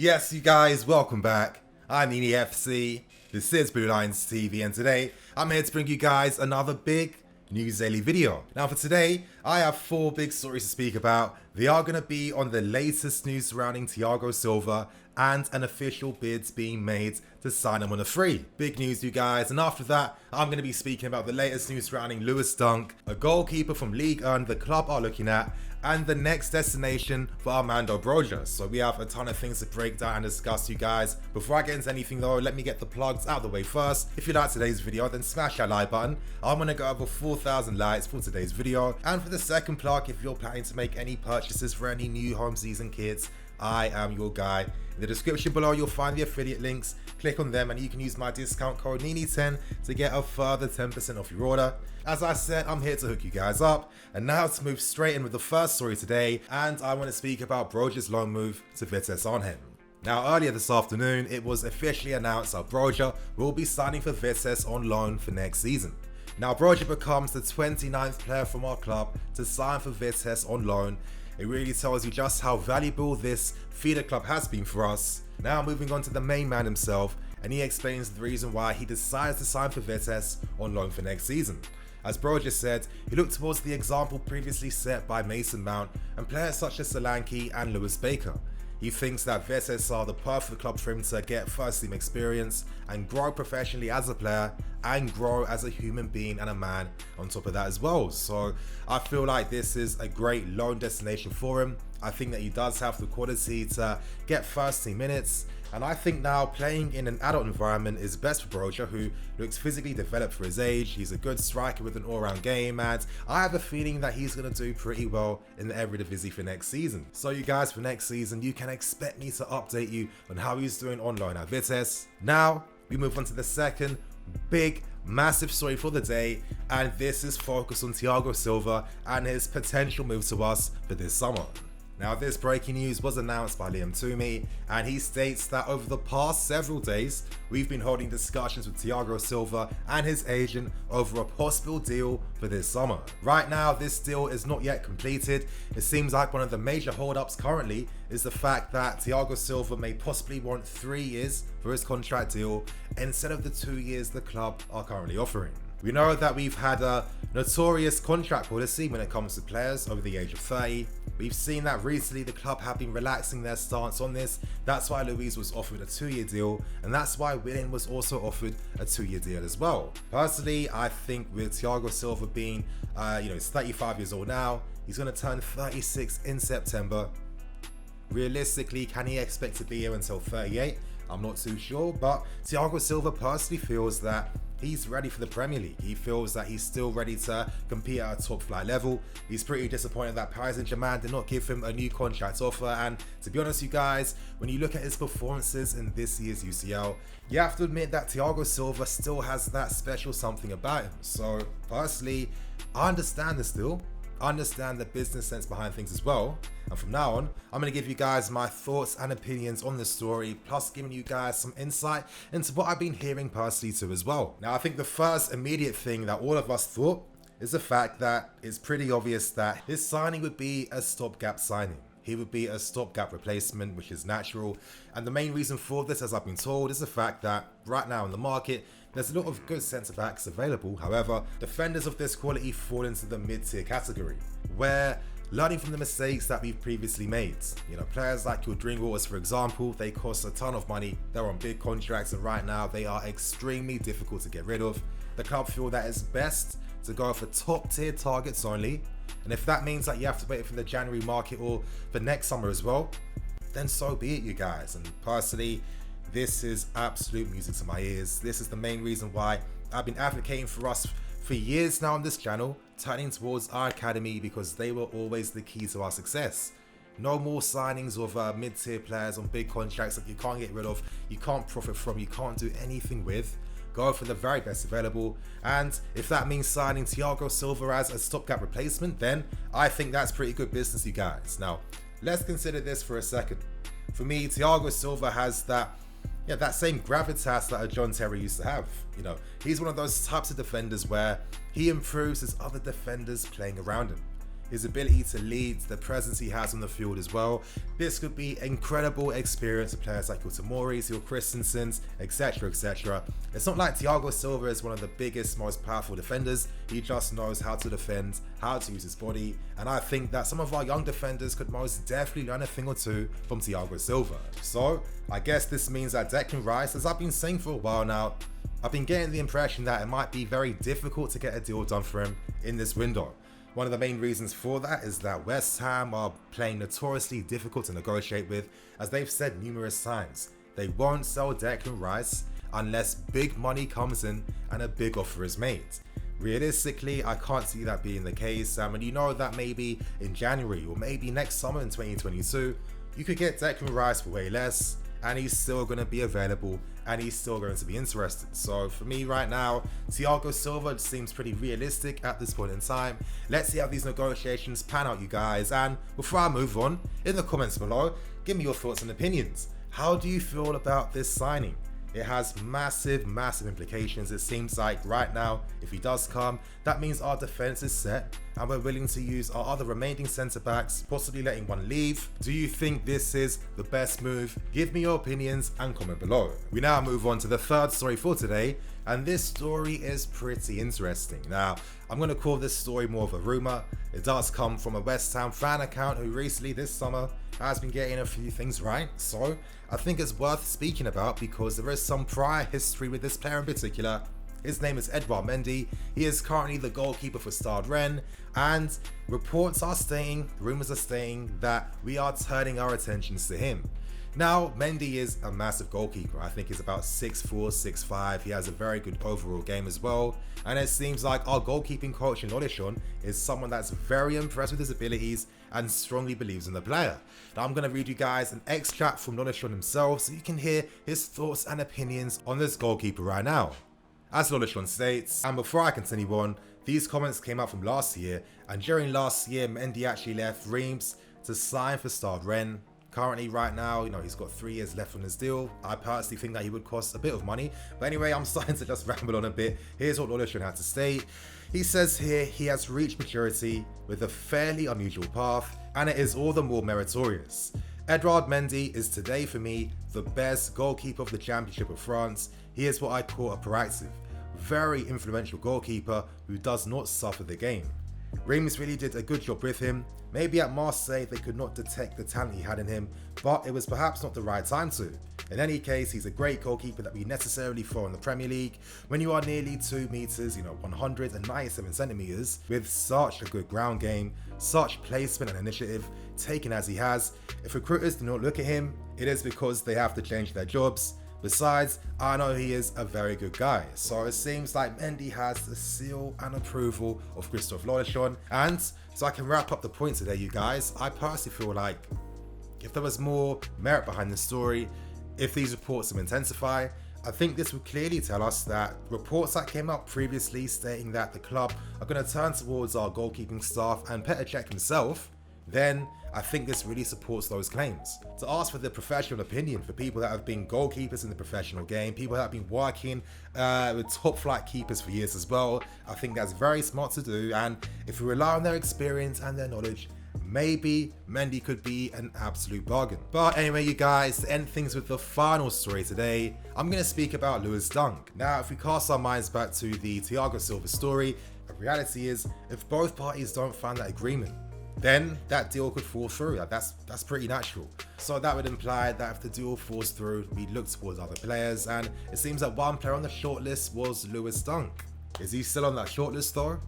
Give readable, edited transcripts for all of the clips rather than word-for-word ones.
Yes, you guys, welcome back. I'm EFC, this is Blue Lines TV, and today I'm here to bring you guys another big news daily video. Now for today, I have 4 big stories to speak about. They are going to be on the latest news surrounding Thiago Silva and an official bid being made to sign him on a free. Big news, you guys. And after that, I'm going to be speaking about the latest news surrounding Lewis Dunk, a goalkeeper from League 1 the club are looking at, and the next destination for Armando Broja. So we have a ton of things to break down and discuss, you guys. Before I get into anything though, let me get the plugs out of the way first. If you like today's video, then smash that like button. I'm gonna go over 4,000 likes for today's video. And for the second plug, if you're planning to make any purchases for any new home season kits, I am your guy. In the description below, you'll find the affiliate links. Click on them and you can use my discount code NINI10 to get a further 10% off your order. As I said, I'm here to hook you guys up. And now to move straight in with the first story today, and I want to speak about Broja's loan move to Vitesse on him. Now earlier this afternoon, it was officially announced that Broja will be signing for Vitesse on loan for next season. Now Broja becomes the 29th player from our club to sign for Vitesse on loan. It really tells you just how valuable this feeder club has been for us. Now moving on to the main man himself, and he explains the reason why he decides to sign for Vitesse on loan for next season. As Broja said, he looked towards the example previously set by Mason Mount and players such as Solanke and Lewis Baker. He thinks that Vitesse are the perfect club for him to get first team experience and grow professionally as a player and grow as a human being and a man on top of that as well. So I feel like this is a great loan destination for him. I think that he does have the quality to get first team minutes, and I think now playing in an adult environment is best for Broja, who looks physically developed for his age. He's a good striker with an all-round game, and I have a feeling that he's going to do pretty well in the Eredivisie for next season. So you guys, for next season, you can expect me to update you on how he's doing on loan at Vitesse. Now we move on to the second big massive story for the day, and this is focused on Thiago Silva and his potential move to us for this summer. Now this breaking news was announced by Liam Toomey, and he states that over the past several days we've been holding discussions with Thiago Silva and his agent over a possible deal for this summer. Right now this deal is not yet completed. It seems like one of the major holdups currently is the fact that Thiago Silva may possibly want 3 years for his contract deal instead of the 2 years the club are currently offering. We know that we've had a notorious contract policy when it comes to players over the age of 30. We've seen that recently the club have been relaxing their stance on this. That's why Luis was offered a 2-year deal, and that's why Willian was also offered a 2-year deal as well. Personally, I think with Thiago Silva being, he's 35 years old now, he's going to turn 36 in September. Realistically, can he expect to be here until 38? I'm not too sure, but Thiago Silva personally feels that he's ready for the Premier League. He feels that he's still ready to compete at a top flight level. He's pretty disappointed that Paris Saint-Germain did not give him a new contract offer, and to be honest you guys, when you look at his performances in this year's UCL, you have to admit that Thiago Silva still has that special something about him. So personally, I understand this deal. I understand the business sense behind things as well, and from now on I'm going to give you guys my thoughts and opinions on this story, plus giving you guys some insight into what I've been hearing personally too as well. Now I think the first immediate thing that all of us thought is the fact that it's pretty obvious that his signing would be a stopgap signing. He would be a stopgap replacement, which is natural, and the main reason for this, as I've been told, is the fact that right now in the market there's a lot of good centre backs available. However, defenders of this quality fall into the mid-tier category, where learning from the mistakes that we've previously made. Players like your Drinkwater, for example, they cost a ton of money, they're on big contracts, and right now they are extremely difficult to get rid of. The club feel that it's best to go for top tier targets only, and if that means that you have to wait for the January market or for next summer as well, then so be it, you guys. And personally, this is absolute music to my ears. This is the main reason why I've been advocating for us for years now on this channel, turning towards our academy, because they were always the key to our success. No more signings of mid-tier players on big contracts that you can't get rid of, you can't profit from, you can't do anything with. Go for the very best available, and if that means signing Thiago Silva as a stopgap replacement, then I think that's pretty good business, you guys. Now, let's consider this for a second. For me, Thiago Silva has that same gravitas that a John Terry used to have. He's one of those types of defenders where he improves his other defenders playing around him. his ability to lead, the presence he has on the field as well. This could be incredible experience for players like Tomori, Seal Christensen's, etc, etc. It's not like Thiago Silva is one of the biggest, most powerful defenders. He just knows how to defend, how to use his body, and I think that some of our young defenders could most definitely learn a thing or two from Thiago Silva. So I guess this means that Declan Rice, as I've been saying for a while now, I've been getting the impression that it might be very difficult to get a deal done for him in this window. One of the main reasons for that is that West Ham are playing notoriously difficult to negotiate with, as they've said numerous times. They won't sell Declan Rice unless big money comes in and a big offer is made. Realistically, I can't see that being the case, and you know that maybe in January or maybe next summer in 2022, you could get Declan Rice for way less, and he's still going to be available and he's still going to be interested. So for me right now, Thiago Silva seems pretty realistic at this point in time. Let's see how these negotiations pan out, you guys. And before I move on, in the comments below, give me your thoughts and opinions. How do you feel about this signing? It has massive implications. It seems like right now, if he does come, that means our defense is set and we're willing to use our other remaining centre backs, possibly letting one leave. Do you think this is the best move? Give me your opinions and comment below. We now move on to the third story for today, and this story is pretty interesting. Now, I'm going to call this story more of a rumour. It does come from a West Ham fan account who recently this summer has been getting a few things right, so I think it's worth speaking about because there is some prior history with this player in particular. His name is Edouard Mendy. He is currently the goalkeeper for Stade Rennes, and reports are saying, rumours are saying, that we are turning our attentions to him. Now, Mendy is a massive goalkeeper. I think he's about 6'4", 6'5". He has a very good overall game as well. And it seems like our goalkeeping coach in Olishon is someone that's very impressed with his abilities and strongly believes in the player. Now, I'm going to read you guys an extract from Olishon himself so you can hear his thoughts and opinions on this goalkeeper right now. As Olishon states, and before I continue on, these comments came out from last year, and during last year, Mendy actually left Reims to sign for Stade Rennes. Currently, right now, he's got 3 years left on his deal. I personally think that he would cost a bit of money. But anyway, I'm starting to just ramble on a bit. Here's what Olishon had to state. He says here he has reached maturity with a fairly unusual path, and it is all the more meritorious. Edouard Mendy is today for me the best goalkeeper of the Championship of France. He is what I call a proactive, very influential goalkeeper who does not suffer the game. Reims really did a good job with him. Maybe at Marseille they could not detect the talent he had in him, but it was perhaps not the right time to. In any case, he's a great goalkeeper that we necessarily throw in the Premier League. When you are nearly 2 meters, 197 centimeters, with such a good ground game, such placement and initiative, taken as he has, if recruiters do not look at him, it is because they have to change their jobs. Besides, I know he is a very good guy, so it seems like Mendy has the seal and approval of Christophe Olishon. And so I can wrap up the point today, you guys. I personally feel like if there was more merit behind the story, if these reports intensify, I think this would clearly tell us that reports that came out previously stating that the club are going to turn towards our goalkeeping staff and Petr Cech himself, then I think this really supports those claims. To ask for the professional opinion for people that have been goalkeepers in the professional game, people that have been working with top flight keepers for years as well, I think that's very smart to do, and if we rely on their experience and their knowledge, maybe Mendy could be an absolute bargain. But anyway, you guys, to end things with the final story today, I'm going to speak about Lewis Dunk. Now, if we cast our minds back to the Thiago Silva story, the reality is, if both parties don't find that agreement, then that deal could fall through. That's pretty natural. So that would imply that if the deal falls through, we look towards other players, and it seems that one player on the shortlist was Lewis Dunk. Is he still on that shortlist though?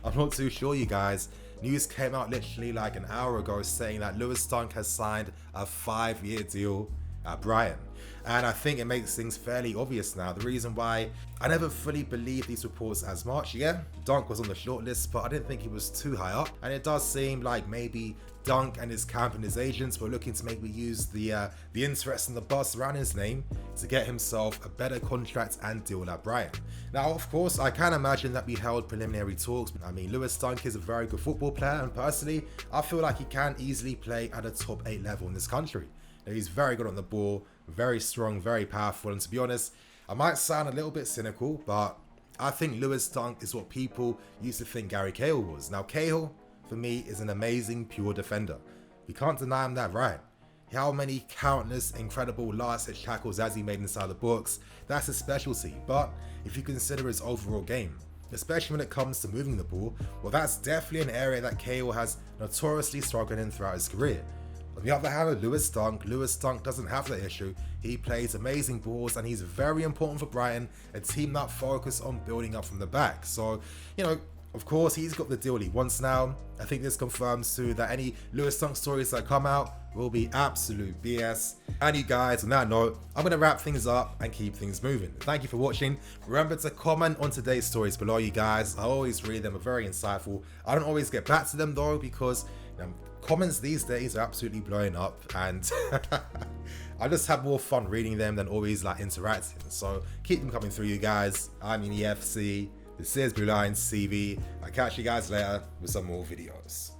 I'm not too sure, you guys. News came out literally like an hour ago saying that Lewis Dunk has signed a 5-year deal at Brighton. And I think it makes things fairly obvious now. The reason why I never fully believed these reports as much. Yeah, Dunk was on the shortlist, but I didn't think he was too high up. And it does seem like maybe Dunk and his camp and his agents were looking to maybe use the interest and the buzz around his name to get himself a better contract and deal at Brighton. Now, of course, I can imagine that we held preliminary talks. I mean, Lewis Dunk is a very good football player, and personally, I feel like he can easily play at a top 8 level in this country. Now, he's very good on the ball, very strong, very powerful, and to be honest, I might sound a little bit cynical, but I think Lewis Dunk is what people used to think Gary Cahill was. Now, Cahill for me, is an amazing pure defender. We can't deny him that, right? How many countless incredible last-ditch tackles has he made inside the box? That's his specialty. But if you consider his overall game, especially when it comes to moving the ball, well, that's definitely an area that KO has notoriously struggled in throughout his career. On the other hand, Lewis Dunk doesn't have that issue. He plays amazing balls and he's very important for Brighton, a team that focus on building up from the back. So, of course, he's got the deal he wants now. I think this confirms too that any Lewis Dunk stories that come out will be absolute BS. And you guys, on that note, I'm going to wrap things up and keep things moving. Thank you for watching. Remember to comment on today's stories below, you guys. I always read them, are very insightful. I don't always get back to them though, because comments these days are absolutely blowing up, and I just have more fun reading them than always interacting. So keep them coming through, you guys. I'm EFC. This is Blue Lines TV. I'll catch you guys later with some more videos.